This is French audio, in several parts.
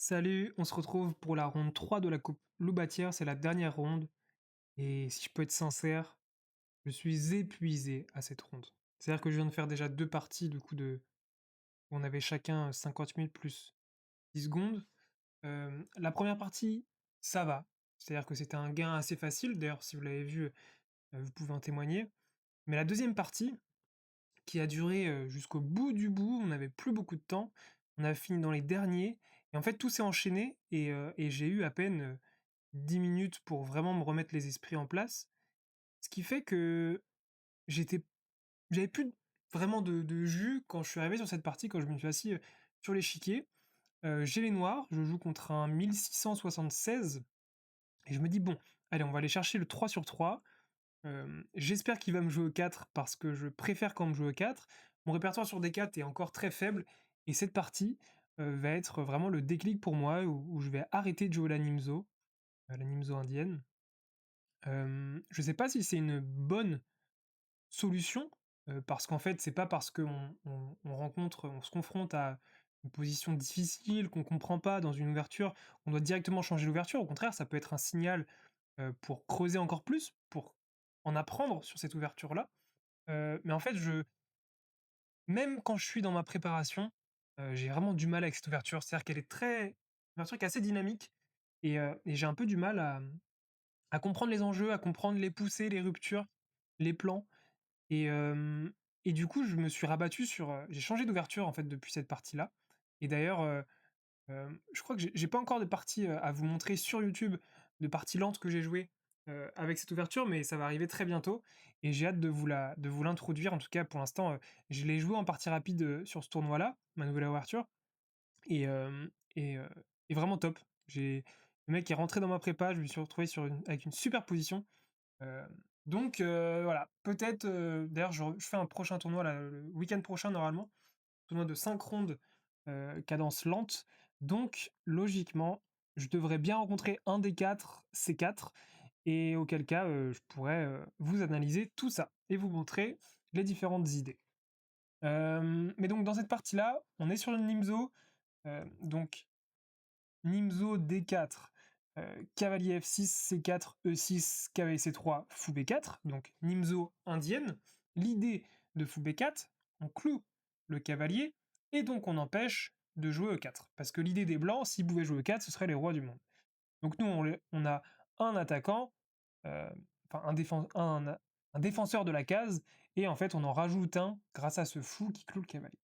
Salut, on se retrouve pour la ronde 3 de la Coupe Loubatière, c'est la dernière ronde, et si je peux être sincère, je suis épuisé à cette ronde. C'est-à-dire que je viens de faire déjà 2 parties du coup où on avait chacun 50 minutes plus 10 secondes. La première partie, ça va, c'est-à-dire que c'était un gain assez facile, d'ailleurs si vous l'avez vu, vous pouvez en témoigner. Mais la deuxième partie, qui a duré, jusqu'au bout du bout. On n'avait plus beaucoup de temps. On a fini dans les derniers et en fait, tout s'est enchaîné et j'ai eu à peine, 10 minutes pour vraiment me remettre les esprits en place. Ce qui fait que j'étais j'avais plus vraiment de jus quand je suis arrivé sur cette partie, quand je me suis assis, sur l'échiquier. J'ai les noirs, je joue contre un 1676 et je me dis: «Bon, allez, on va aller chercher le 3 sur 3». J'espère qu'il va me jouer au 4 parce que je préfère quand on me joue au 4. Mon répertoire sur D4 est encore très faible et cette partie, va être vraiment le déclic pour moi où je vais arrêter de jouer la Nimzo indienne. Je sais pas si c'est une bonne solution, parce qu'en fait, c'est pas parce on se confronte à une position difficile, qu'on comprend pas dans une ouverture, on doit directement changer l'ouverture. Au contraire, ça peut être un signal, pour creuser encore plus, pour en apprendre sur cette ouverture-là. Mais en fait, même quand je suis dans ma préparation, j'ai vraiment du mal avec cette ouverture. C'est-à-dire qu'elle est très une ouverture qui est assez dynamique et j'ai un peu du mal à comprendre les enjeux, à comprendre les poussées, les ruptures, les plans et hem et du coup, je me suis rabattu sur, j'ai changé d'ouverture, en fait, depuis cette partie-là et d'ailleurs, je crois que j'ai pas encore de partie, à vous montrer sur YouTube, de parties lentes que j'ai jouées, avec cette ouverture, mais ça va arriver très bientôt et j'ai hâte de vous l'introduire. En tout cas, pour l'instant, je l'ai joué en partie rapide, sur ce tournoi-là, ma nouvelle ouverture et hem et heu et vraiment top. J'ai le mec est rentré dans ma prépa, je me suis retrouvé avec une super position, voilà. Peut-être, d'ailleurs, je fais un prochain tournoi là, le week-end prochain normalement, tournoi de 5 rondes, cadence lente. Donc logiquement, je devrais bien rencontrer un des 4 C4 et auquel cas, je pourrais, vous analyser tout ça et vous montrer les différentes idées. Mais donc dans cette partie-là, on est sur une Nimzo, donc Nimzo D4, cavalier F6, C4, E6, cavalier C3, fou B4, donc Nimzo indienne. L'idée de fou B4, on cloue le cavalier et donc on empêche de jouer E4. Parce que l'idée des blancs, s'ils pouvaient jouer E4, ce seraient les rois du monde. Donc nous, on a un attaquant, euh, enfin un défenseur de la case, et en fait on en rajoute un grâce à ce fou qui cloue le cavalier.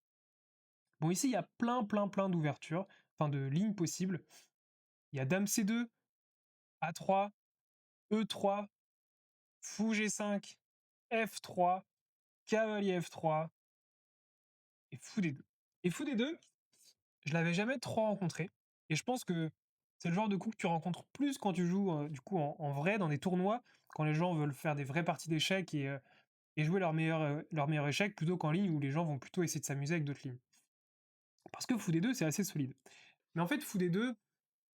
Bon, ici il y a plein d'ouvertures, enfin de lignes possibles. Il y a dame C2, A3, E3, fou G5, F3, cavalier F3 et fou D2. Et fou D2, je l'avais jamais trop rencontré. Et je pense que c'est le genre de coup que tu rencontres plus quand tu joues du coup en vrai dans des tournois, quand les gens veulent faire des vraies parties d'échecs et jouer leur meilleur échec plutôt qu'en ligne où les gens vont plutôt essayer de s'amuser avec d'autres lignes. Parce que fou D2, c'est assez solide. Mais en fait, fou D2,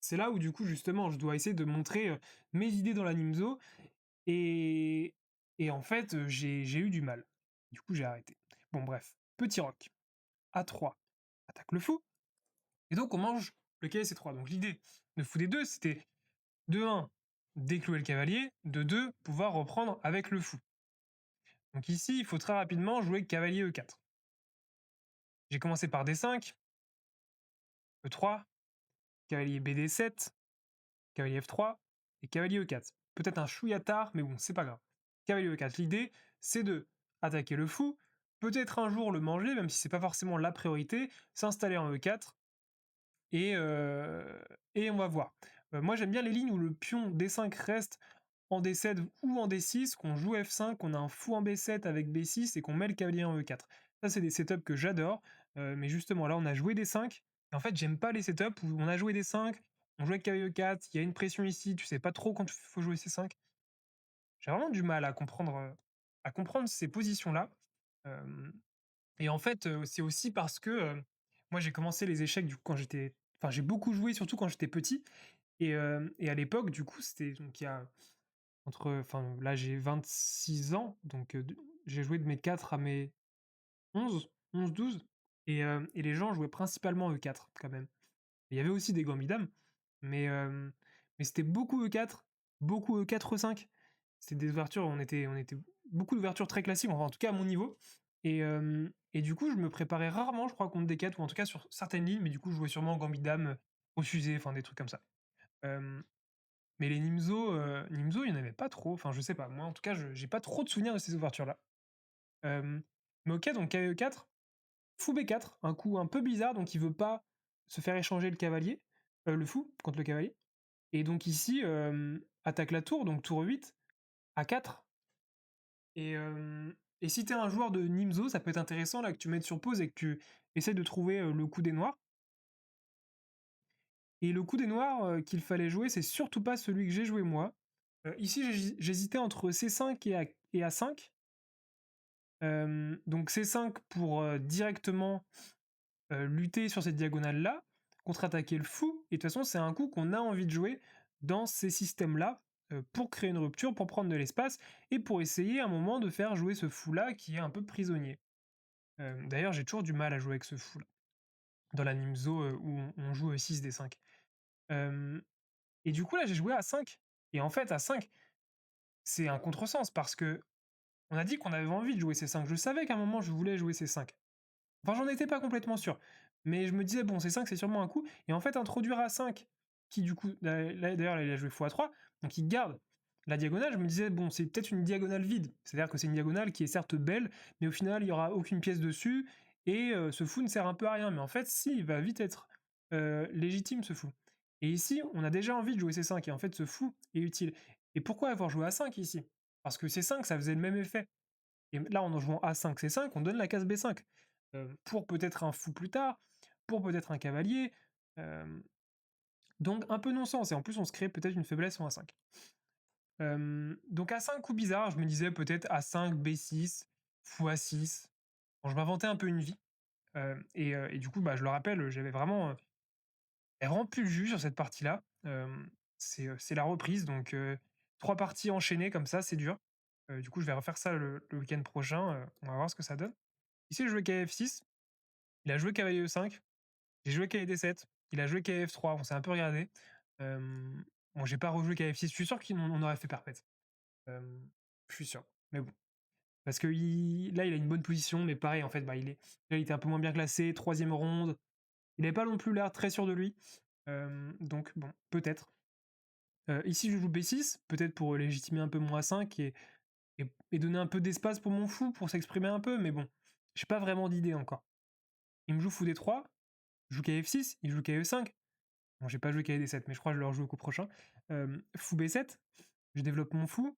c'est là où du coup justement je dois essayer de montrer mes idées dans la Nimzo. Et et en fait, j'ai eu du mal. Du coup, j'ai arrêté. Bon bref, petit roc. A3 attaque le fou, et donc on mange le cavalier C3. Donc l'idée de fou des deux, c'était de 1 déclouer le cavalier, de 2 pouvoir reprendre avec le fou. Donc ici, il faut très rapidement jouer cavalier E4. J'ai commencé par D5, E3, cavalier BD7, cavalier F3 et cavalier E4. Peut-être un chouïa tard, mais bon, c'est pas grave. Cavalier E4, l'idée, c'est de attaquer le fou, peut-être un jour le manger, même si c'est pas forcément la priorité, s'installer en E4, et, et on va voir. Moi, j'aime bien les lignes où le pion D5 reste en D7 ou en D6, qu'on joue F5, qu'on a un fou en B7 avec B6 et qu'on met le cavalier en E4. Ça, c'est des setups que j'adore, mais justement, là, on a joué D5, et en fait, j'aime pas les setups où on a joué D5, on joue avec cavalier E4, il y a une pression ici, tu sais pas trop quand il faut jouer C5. J'ai vraiment du mal à comprendre ces positions-là. Hem Et en fait, c'est aussi parce que, moi j'ai commencé les échecs du coup quand j'étais enfin j'ai beaucoup joué surtout quand j'étais petit et à l'époque du coup c'était donc il y a enfin là j'ai 26 ans donc j'ai joué de mes 4 à mes 11-12 et les gens jouaient principalement E4 quand même Il y avait aussi des gambits-dames, mais mais c'était beaucoup E4, beaucoup E4, E5. C'était des ouvertures, on était beaucoup d'ouvertures très classiques, enfin en tout cas à mon niveau et du coup, je me préparais rarement, je crois, contre des 4 ou en tout cas sur certaines lignes, mais du coup, je jouais sûrement gambit-dame, refusé, enfin des trucs comme ça. Hem, mais les Nimzo, il y en avait pas trop, enfin je sais pas, moi en tout cas, je j'ai pas trop de souvenirs de ces ouvertures-là. Hem, mais OK, donc KE4, fou B4, un coup un peu bizarre, donc il veut pas se faire échanger le cavalier, le fou contre le cavalier et donc ici, attaque la tour, donc tour 8 A4 et si tu es un joueur de Nimzo, ça peut être intéressant là que tu mettes sur pause et que tu essaies de trouver, le coup des noirs et le coup des noirs, qu'il fallait jouer, c'est surtout pas celui que j'ai joué moi. Ici j'hésitais entre C5 et A5. Donc C5 pour, directement, lutter sur cette diagonale-là, contre-attaquer le fou et de toute façon, c'est un coup qu'on a envie de jouer dans ces systèmes-là, pour créer une rupture, pour prendre de l'espace et pour essayer à un moment de faire jouer ce fou-là qui est un peu prisonnier. D'ailleurs, j'ai toujours du mal à jouer avec ce fou-là, dans la Nimzo, où on joue, 6 des 5. Hem et du coup, là, j'ai joué à 5 et en fait, à 5, c'est un contresens parce que on a dit qu'on avait envie de jouer ces 5. Je savais qu'à un moment, je voulais jouer ces 5. Enfin, j'en étais pas complètement sûr, mais je me disais: «Bon, C5, c'est sûrement un coup» et en fait, introduire A5 qui du coup, là d'ailleurs, là, il a joué fou A3, donc il garde la diagonale. Je me disais: «Bon, c'est peut-être une diagonale vide». C'est-à-dire que c'est une diagonale qui est certes belle, mais au final, il y aura aucune pièce dessus et ce fou ne sert un peu à rien. Mais en fait, si, il va vite être, légitime ce fou et ici, on a déjà envie de jouer C5 et en fait, ce fou est utile et pourquoi avoir joué A5 ici? Parce que C5, ça faisait le même effet. Et là, en jouant A5, C5, on donne la case B5. Pour peut-être un fou plus tard, pour peut-être un cavalier. hem, donc un peu non-sens, et en plus on se crée peut-être une faiblesse en A5. Donc A5 coup bizarre, je me disais peut-être A5, B6, fou A6. Bon, je m'inventais un peu une vie. Et du coup, bah, je le rappelle, j'avais vraiment plus le jus sur cette partie-là. C'est la reprise, donc 3 parties enchaînées comme ça, c'est dur. Du coup, je vais refaire ça le week-end prochain, on va voir ce que ça donne. Ici, je jouais KF6, il a joué cavalier E5, j'ai joué cavalier D7, il a joué cavalier F3, on s'est un peu regardé. Bon, j'ai pas rejoué cavalier F6, je suis sûr qu'on aurait fait perpète. Je suis sûr, mais bon. Parce que là, il a une bonne position, mais pareil, en fait, bah, là, il était un peu moins bien classé, troisième ronde. Il avait pas non plus l'air très sûr de lui. Donc bon, peut-être. Ici, je joue B6, peut-être pour légitimer un peu mon A5 et donner un peu d'espace pour mon fou, pour s'exprimer un peu, mais bon, j'ai pas vraiment d'idée encore. Il me joue fou D3, je joue KF6, il joue KE5. Bon, j'ai pas joué KD7, mais je crois que je le rejoue au coup prochain. Fou B7, je développe mon fou.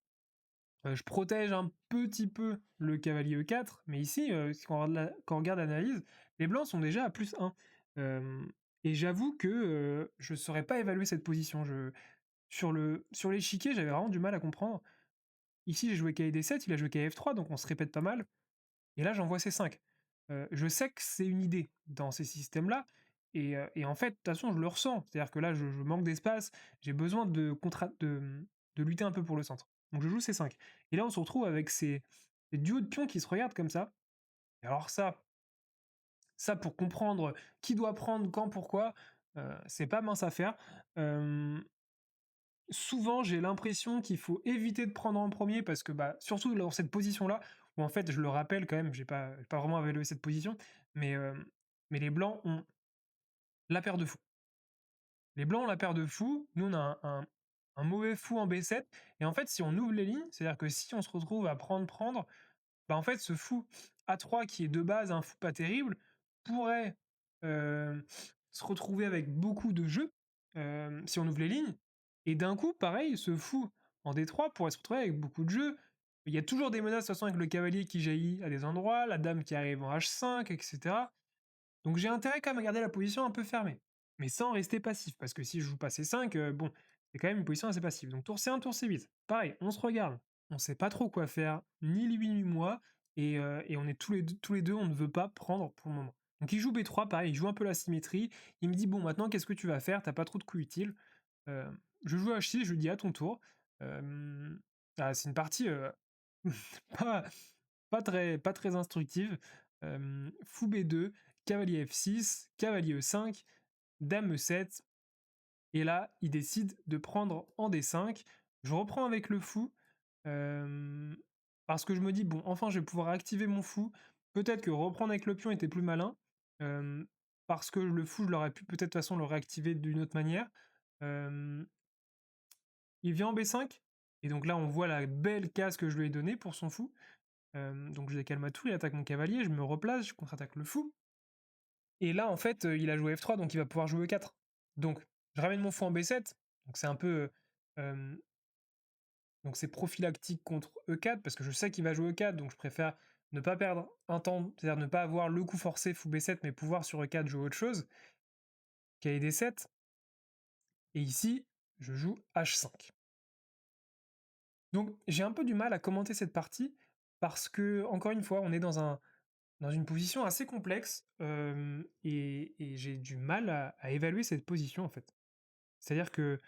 Je protège un petit peu le cavalier E4, mais ici, quand on regarde l'analyse, les blancs sont déjà à +1. Et j'avoue que je ne saurais pas évaluer cette position. Sur l'échiquier, j'avais vraiment du mal à comprendre. Ici, j'ai joué KD7, il a joué KF3, donc on se répète pas mal. Et là, j'envoie C5. Je sais que c'est une idée dans ces systèmes-là, et en fait, de toute façon, je le ressens. C'est-à-dire que là, je manque d'espace, j'ai besoin de lutter un peu pour le centre. Donc je joue C5. Et là, on se retrouve avec ces duos de pions qui se regardent comme ça. Et alors ça pour comprendre qui doit prendre, quand, pourquoi, c'est pas mince à faire. Souvent, j'ai l'impression qu'il faut éviter de prendre en premier parce que, bah, surtout dans cette position-là, où en fait, je le rappelle quand même, j'ai pas vraiment évalué cette position, mais, mais les blancs ont la paire de fous. Les blancs ont la paire de fous, nous on a un mauvais fou en B7, et en fait, si on ouvre les lignes, c'est-à-dire que si on se retrouve à prendre, bah, en fait, ce fou A3 qui est de base un fou pas terrible, pourrait, se retrouver avec beaucoup de jeux, si on ouvre les lignes, et d'un coup, pareil, ce fou en D3 pourrait se retrouver avec beaucoup de jeux. Il y a toujours des menaces de toute façon avec le cavalier qui jaillit à des endroits, la dame qui arrive en H5 et cetera. Donc j'ai intérêt quand même à garder la position un peu fermée, mais sans rester passif, parce que si je joue pas C5, bon, c'est quand même une position assez passive. Donc tour C1, tour C8, pareil, on se regarde, on sait pas trop quoi faire, ni lui ni moi, et on est tous les deux, on ne veut pas prendre pour le moment. Donc il joue B3, pareil, il joue un peu la symétrie, il me dit: «Bon, maintenant qu'est-ce que tu vas faire? T'as pas trop de coups utiles». Je joue H6, je lui dis: «À ton tour». C'est une partie, pas pas très instructive. Fou B2, cavalier F6, cavalier E5. dame E7, et là, il décide de prendre en D5. Je reprends avec le fou, parce que je me dis: «Bon, enfin, je vais pouvoir activer mon fou». Peut-être que reprendre avec le pion était plus malin, hem, parce que le fou, je l'aurais pu peut-être de toute façon le réactiver d'une autre manière. Hem, il vient en B5 et donc là, on voit la belle case que je lui ai donnée pour son fou. Donc je décale ma tour, il attaque mon cavalier, je me replace, je contre-attaque le fou et là, en fait, il a joué F3 donc il va pouvoir jouer E4. Donc je ramène mon fou en B7, donc c'est un peu, hem, donc c'est prophylactique contre E4 parce que je sais qu'il va jouer E4, donc je préfère ne pas perdre un temps, c'est-à-dire ne pas avoir le coup forcé fou B7, mais pouvoir sur E4 jouer autre chose. Cavalier D7 et ici, je joue H5. Donc j'ai un peu du mal à commenter cette partie parce que encore une fois, on est dans une position assez complexe, et j'ai du mal à évaluer cette position, en fait. C'est-à-dire que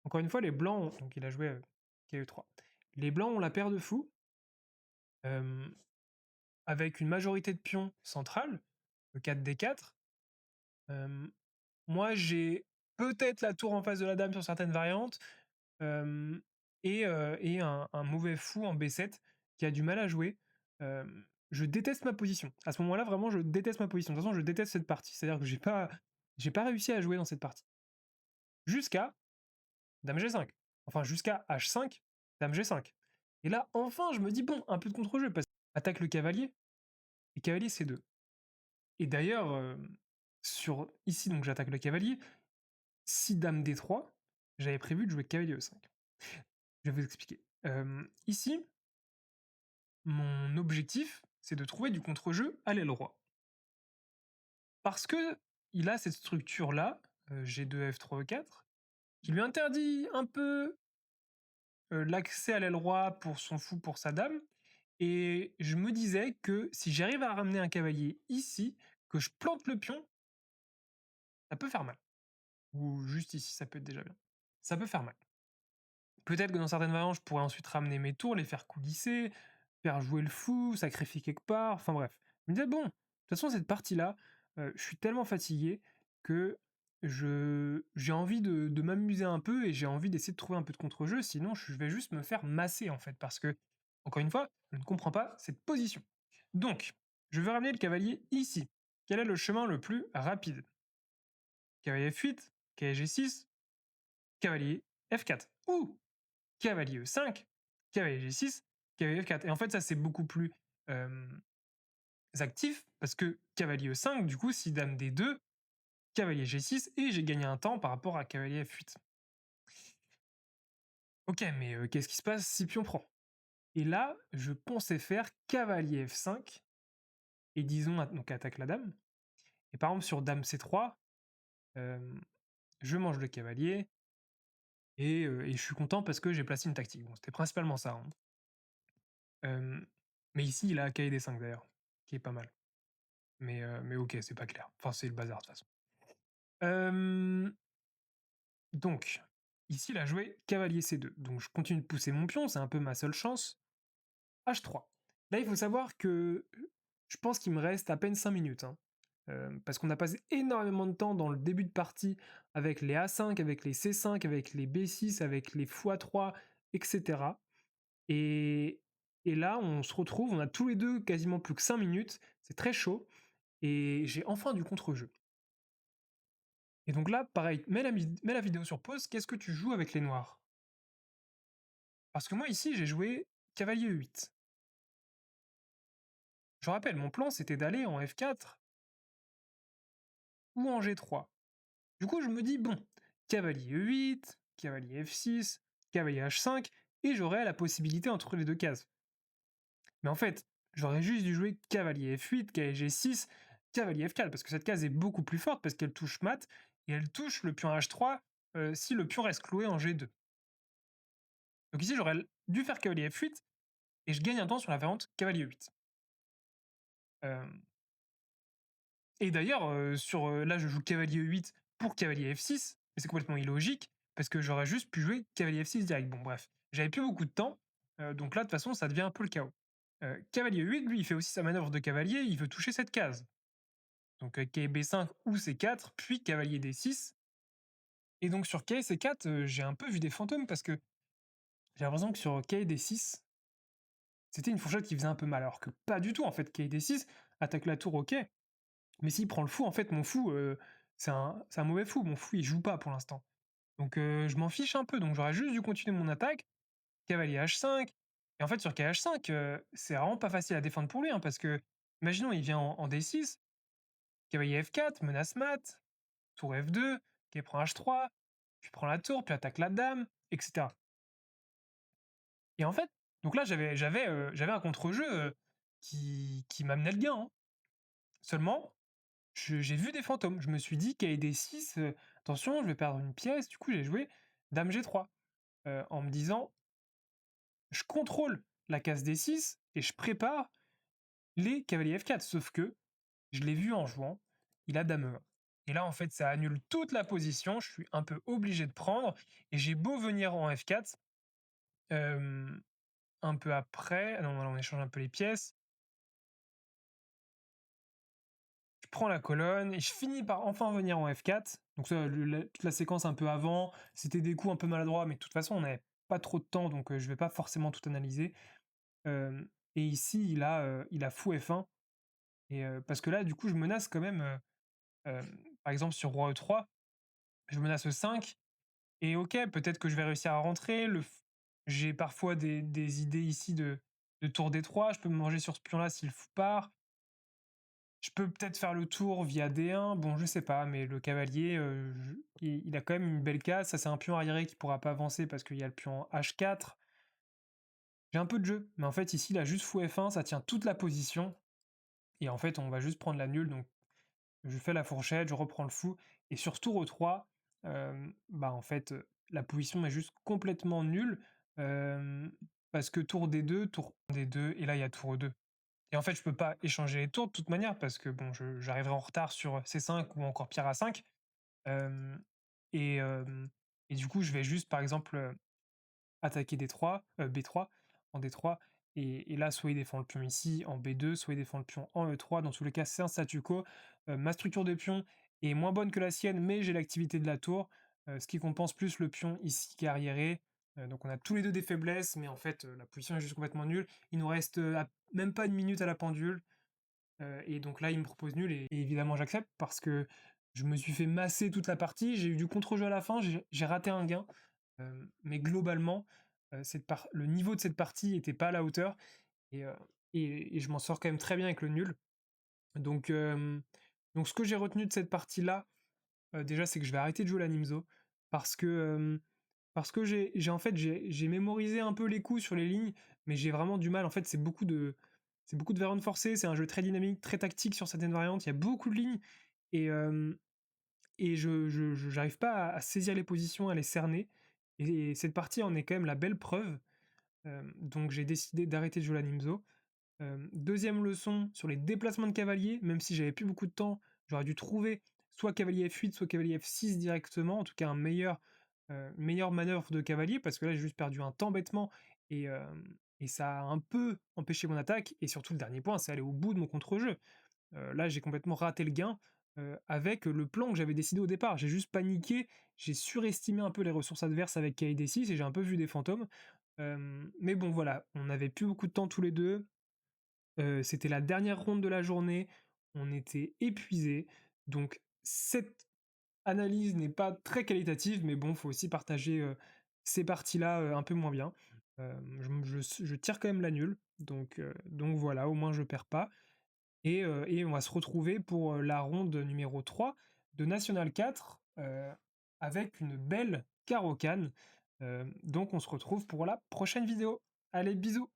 encore une fois, les blancs donc il a joué, KE3. Les blancs ont la paire de fous, hem, avec une majorité de pions centrales, le 4D4. Hem, moi, j'ai peut-être la tour en face de la dame sur certaines variantes, hem et un mauvais fou en B7 qui a du mal à jouer. Je déteste ma position. À ce moment-là, vraiment, je déteste ma position. De toute façon, je déteste cette partie. C'est-à-dire que j'ai pas réussi à jouer dans cette partie. Jusqu'à dame G5. Enfin, jusqu'à H5, dame G5. Et là, enfin, je me dis: «Bon, un peu de contre-jeu» parce attaque le cavalier et cavalier C2. Et d'ailleurs, sur ici, donc j'attaque le cavalier. Si dame D3, j'avais prévu de jouer cavalier E5. Je vais vous expliquer. Ici, mon objectif, c'est de trouver du contre-jeu à l'aile roi. Parce que il a cette structure-là, G2, F3, E4, qui lui interdit un peu, l'accès à l'aile roi pour son fou, pour sa dame. Et je me disais que si j'arrive à ramener un cavalier ici, que je plante le pion, ça peut faire mal. Ou juste ici, ça peut être déjà bien. Ça peut faire mal. Peut-être que dans certaines variantes, je pourrais ensuite ramener mes tours, les faire coulisser, faire jouer le fou, sacrifier quelque part, enfin bref. Je me disais: «Bon, de toute façon cette partie-là, je suis tellement fatigué que j'ai envie de m'amuser un peu et j'ai envie d'essayer de trouver un peu de contre-jeu, sinon je vais juste me faire masser en fait». Parce que, encore une fois, je ne comprends pas cette position. Donc, je vais ramener le cavalier ici. Quel est le chemin le plus rapide? Cavalier F8, cavalier G6, cavalier F4 ou cavalier E5, cavalier G6, cavalier F4. Et en fait, ça, c'est beaucoup plus actif parce que cavalier E5, du coup, si dame D2, cavalier G6, et j'ai gagné un temps par rapport à cavalier F8. Ok, mais qu'est-ce qui se passe si pion prend? Et là, je pensais faire cavalier F5, et disons, donc attaque la dame. Et par exemple, sur dame C3, je mange le cavalier, et je suis content parce que j'ai placé une tactique. Bon, c'était principalement ça, hein. Mais ici, il a cavalier D5 d'ailleurs, qui est pas mal. Mais OK, c'est pas clair. Enfin, c'est le bazar de toute façon. Hem, donc, ici, il a joué cavalier C2. Donc je continue de pousser mon pion, c'est un peu ma seule chance. H3. Là, il faut savoir que, je pense qu'il me reste à peine 5 minutes, hein. Parce qu'on a passé énormément de temps dans le début de partie avec les A5, avec les C5, avec les B6, avec les x3 et cetera. Et et là, on se retrouve, on a tous les 2 quasiment plus que 5 minutes, c'est très chaud et j'ai enfin du contre-jeu. Et donc là, pareil, mets la vidéo sur pause, qu'est-ce que tu joues avec les noirs? Parce que moi ici, j'ai joué cavalier E8. Je rappelle, mon plan c'était d'aller en F4 ou en G3. Du coup, je me dis, bon, cavalier E8, cavalier F6, cavalier H5, et j'aurais la possibilité entre les deux cases. Mais en fait, j'aurais juste dû jouer cavalier F8, cavalier G6, cavalier F4, parce que cette case est beaucoup plus forte, parce qu'elle touche mat, et elle touche le pion H3 si le pion reste cloué en G2. Donc ici, j'aurais dû faire cavalier F8, et je gagne un temps sur la variante cavalier 8. Et d'ailleurs, là, je joue cavalier 8 pour cavalier F6, mais c'est complètement illogique, parce que j'aurais juste pu jouer cavalier F6 direct. Bon, bref, j'avais plus beaucoup de temps, donc là, de toute façon, ça devient un peu le chaos. Cavalier 8, lui, il fait aussi sa manœuvre de cavalier, il veut toucher cette case. Donc quai B5 ou C4, puis cavalier D6. Et donc sur quai C4, j'ai un peu vu des fantômes parce que j'ai l'impression que sur quai D6, c'était une fourchette qui faisait un peu mal, alors que pas du tout en fait. Quai D6 attaque la tour, OK, mais s'il prend le fou, en fait, mon fou, c'est un mauvais fou. Mon fou, il joue pas pour l'instant. Donc je m'en fiche un peu, donc j'aurais juste dû continuer mon attaque. Cavalier H5. Et en fait, sur H5, c'est vraiment pas facile à défendre pour lui, hein, parce que, imaginons, il vient en D6, cavalier F4, menace mat, tour F2, qui prend H3, puis prend la tour, puis attaque la dame, etc. Et en fait, donc là, j'avais un contre-jeu qui m'amenait le gain, hein. Seulement, j'ai vu des fantômes. Je me suis dit, cavalier D6, attention, je vais perdre une pièce. Du coup, j'ai joué dame G3, en me disant, je contrôle la case D6 et je prépare les cavaliers F4. Sauf que je l'ai vu en jouant, il a dame E1. Et là, en fait, ça annule toute la position. Je suis un peu obligé de prendre. Et j'ai beau venir en F4, un peu après. Ah non, on échange un peu les pièces. Je prends la colonne et je finis par enfin venir en F4. Donc ça, toute la séquence un peu avant, c'était des coups un peu maladroits, mais de toute façon, on n'avait pas trop de temps, donc je vais pas forcément tout analyser. Et ici, il a fou F1. Et parce que là, du coup, je menace quand même, par exemple, sur roi E3, je menace E5. Et OK, peut-être que je vais réussir à rentrer. J'ai parfois des idées ici de tour D3. Je peux me manger sur ce pion-là si le fou part. Je peux peut-être faire le tour via D1. Bon, je sais pas, mais le cavalier, il a quand même une belle case. Ça, c'est un pion arriéré qui pourra pas avancer parce qu'il y a le pion H4. J'ai un peu de jeu, mais en fait, ici, il a juste fou F1, ça tient toute la position. Et en fait, on va juste prendre la nulle. Donc, je fais la fourchette, je reprends le fou. Et sur tour E3, bah, en fait, la position est juste complètement nulle. Parce que tour D2, et là, il y a tour E2. Et en fait, je peux pas échanger les tours de toute manière parce que bon, j'arriverai en retard sur C5 ou encore pire A5. Hem, et, et du coup, je vais juste, par exemple, attaquer D3, B3, en D3. Et là, soit il défend le pion ici en B2, soit il défend le pion en E3. Dans tous les cas, c'est un statu quo. Ma structure de pion est moins bonne que la sienne, mais j'ai l'activité de la tour, ce qui compense plus le pion ici qui est arriéré. Donc on a tous les deux des faiblesses, mais en fait, la position est juste complètement nulle. Il nous reste même pas une minute à la pendule. Et donc là, il me propose nul et évidemment j'accepte parce que je me suis fait masser toute la partie, j'ai eu du contre-jeu à la fin, j'ai raté un gain. Mais globalement, le niveau de cette partie était pas à la hauteur et, heu, et je m'en sors quand même très bien avec le nul. Donc, donc ce que j'ai retenu de cette partie-là, déjà, c'est que je vais arrêter de jouer la Nimzo parce que, parce que en fait, j'ai mémorisé un peu les coups sur les lignes, mais j'ai vraiment du mal. En fait, c'est beaucoup de variantes forcées, c'est un jeu très dynamique, très tactique sur certaines variantes, il y a beaucoup de lignes et j'arrive pas à saisir les positions, à les cerner et cette partie en est quand même la belle preuve. Donc j'ai décidé d'arrêter de jouer la Nimzo. 2e leçon sur les déplacements de cavaliers, même si j'avais plus beaucoup de temps, j'aurais dû trouver soit cavalier F8, soit cavalier F6 directement, en tout cas une meilleure manœuvre de cavalier, parce que là j'ai juste perdu un temps bêtement et ça a un peu empêché mon attaque, et surtout le dernier point, c'est aller au bout de mon contre-jeu. Là j'ai complètement raté le gain, avec le plan que j'avais décidé au départ. J'ai juste paniqué, j'ai surestimé un peu les ressources adverses avec KD6 et j'ai un peu vu des fantômes. Mais bon voilà, on n'avait plus beaucoup de temps tous les deux. C'était la dernière ronde de la journée, on était épuisés, donc cette analyse n'est pas très qualitative, mais bon, faut aussi partager, ces parties-là, un peu moins bien. Je tire quand même la nulle, donc voilà, au moins je perds pas et on va se retrouver pour, la ronde numéro 3 de National 4, avec une belle Caro-Kann. Donc on se retrouve pour la prochaine vidéo. Allez, bisous!